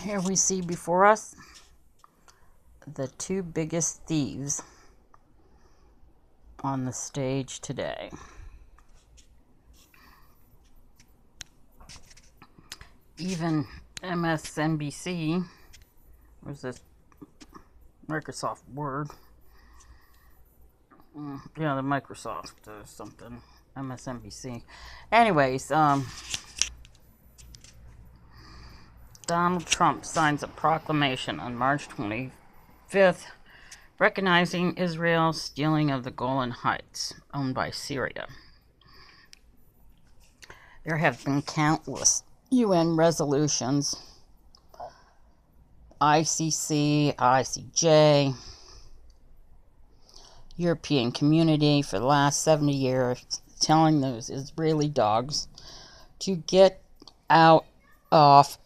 Here we see before us the two biggest thieves on the stage today. Even MSNBC, where's this Microsoft Word? Yeah, the Microsoft something, MSNBC. Anyways, Donald Trump signs a proclamation on March 25th recognizing Israel's stealing of the Golan Heights, owned by Syria. There have been countless UN resolutions, ICC, ICJ, European community for the last 70 years telling those Israeli dogs to get out of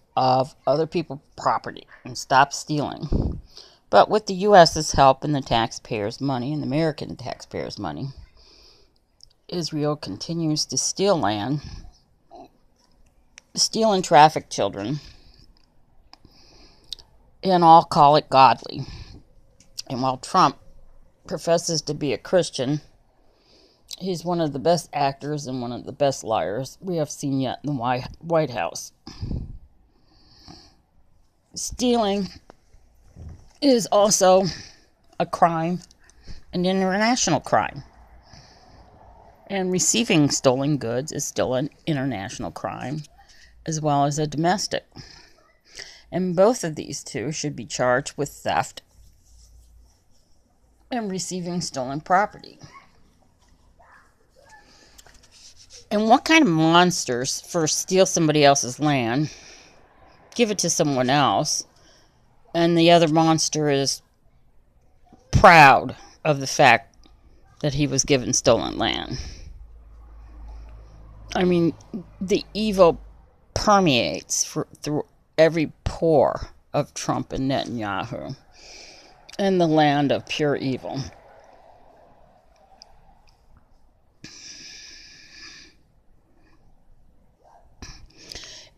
other people's property and stop stealing. But with the U.S.'s help and the taxpayers' money and the American taxpayers' money, Israel continues to steal land, steal and traffic children, and all call it godly. And while Trump professes to be a Christian, he's one of the best actors and one of the best liars we have seen yet in the White House. Stealing is also a crime, an international crime. And receiving stolen goods is still an international crime, as well as a domestic. And both of these two should be charged with theft and receiving stolen property. And what kind of monsters first steal somebody else's land, give it to someone else, and the other monster is proud of the fact that he was given stolen land? I mean, the evil permeates through every pore of Trump and Netanyahu and the land of pure evil.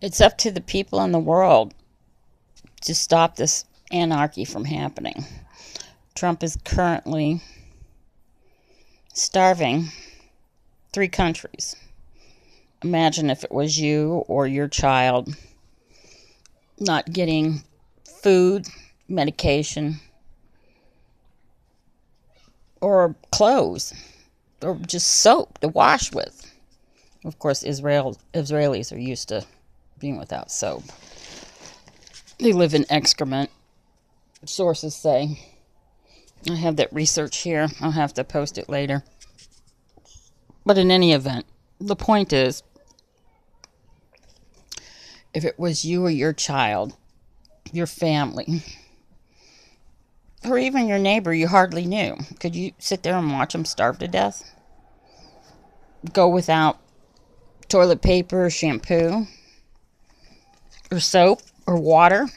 It's up to the people in the world to stop this anarchy from happening. Trump is currently starving 3 countries. Imagine if it was you or your child not getting food, medication, or clothes, or just soap to wash with. Of course, Israelis are used to being without soap. They live in excrement, sources say. I have that research here. I'll have to post it later. But in any event, the point is, if it was you or your child, your family, or even your neighbor you hardly knew, could you sit there and watch them starve to death? Go without toilet paper, or shampoo, or soap, or water?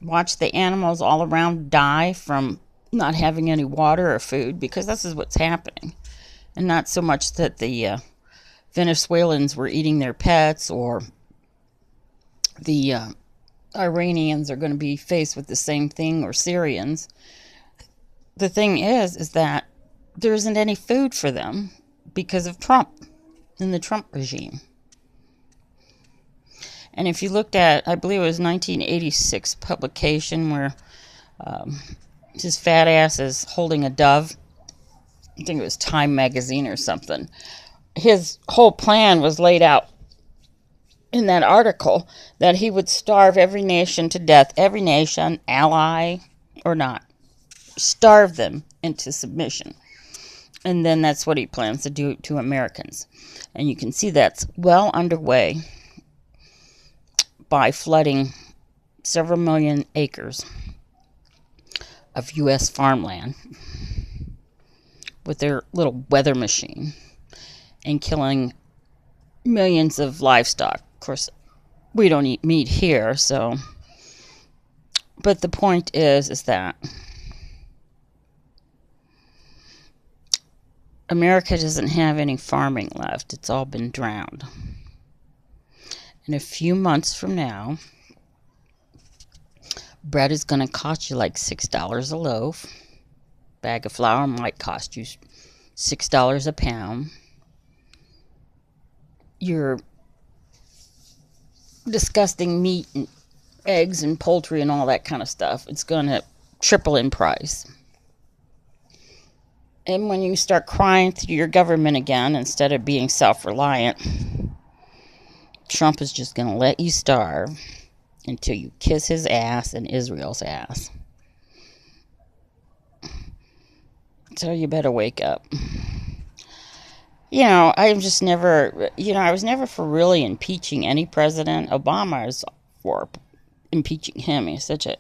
Watch the animals all around die from not having any water or food, because this is what's happening. And not so much that the Venezuelans were eating their pets, or the Iranians are going to be faced with the same thing, or Syrians. The thing is that there isn't any food for them because of Trump and the Trump regime. And if you looked at, I believe it was 1986 publication where his fat ass is holding a dove. I think it was Time magazine or something. His whole plan was laid out in that article, that he would starve every nation to death, every nation, ally or not, starve them into submission. And then that's what he plans to do to Americans. And you can see that's well underway by flooding several million acres of U.S. farmland with their little weather machine and killing millions of livestock. Of course, we don't eat meat here, so. But the point is that America doesn't have any farming left. It's all been drowned. In a few months from now, Bread is going to cost you like $6 a loaf. Bag of flour might cost you $6 a pound. Your disgusting meat and eggs and poultry and all that kind of stuff, it's going to triple in price. And when you start crying through your government again, instead of being self-reliant, Trump is just going to let you starve until you kiss his ass and Israel's ass. So you better wake up. I was never for really impeaching any president. Obama is for impeaching him. He's such a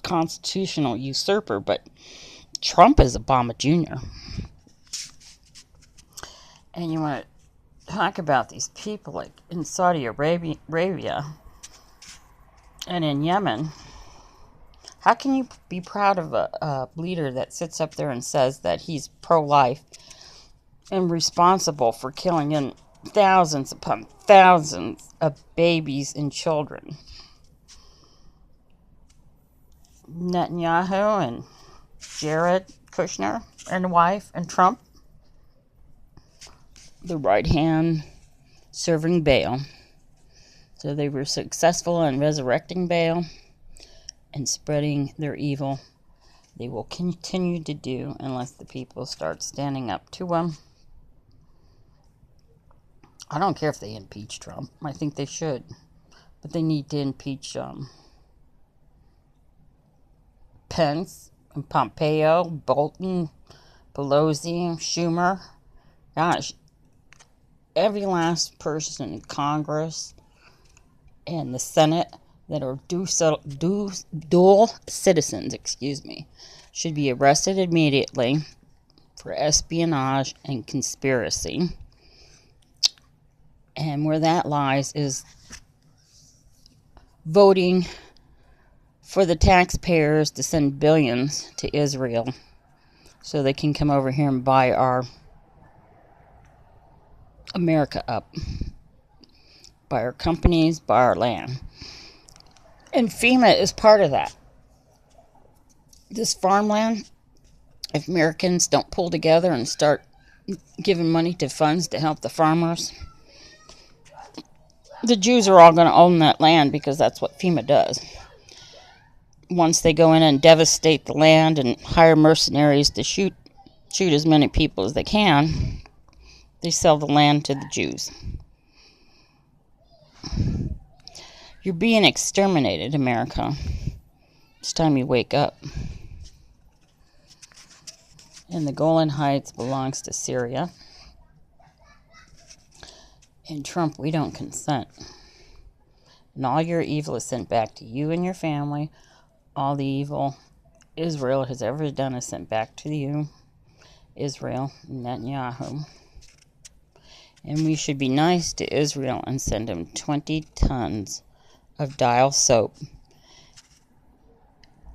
constitutional usurper, but Trump is Obama Jr. And you want to talk about these people like in Saudi Arabia and in Yemen. How can you be proud of a leader that sits up there and says that he's pro-life and responsible for killing thousands upon thousands of babies and children? Netanyahu and Jared Kushner and wife and Trump, the right hand serving Baal. So they were successful in resurrecting Baal and spreading their evil. They will continue to do unless the people start standing up to them. I don't care if they impeach Trump. I think they should. But they need to impeach Pence and Pompeo, Bolton, Pelosi, Schumer. Gosh, every last person in Congress and the Senate that are dual citizens, should be arrested immediately for espionage and conspiracy. And where that lies is voting for the taxpayers to send billions to Israel so they can come over here and buy our America up. Buy our companies, buy our land. And FEMA is part of that. This farmland, if Americans don't pull together and start giving money to funds to help the farmers, the Jews are all going to own that land because that's what FEMA does. Once they go in and devastate the land and hire mercenaries to shoot as many people as they can, they sell the land to the Jews. You're being exterminated, America. It's time you wake up. And the Golan Heights belongs to Syria. And Trump, we don't consent. And all your evil is sent back to you and your family. All the evil Israel has ever done is sent back to you, Israel, Netanyahu. And we should be nice to Israel and send him 20 tons of dial soap,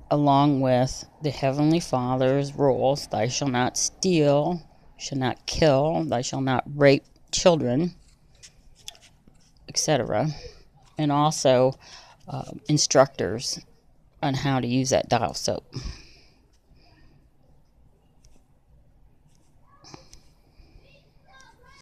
along with the Heavenly Father's rules: thou shalt not steal, shall not kill, thou shalt not rape children, etc. And also instructors on how to use that dial soap.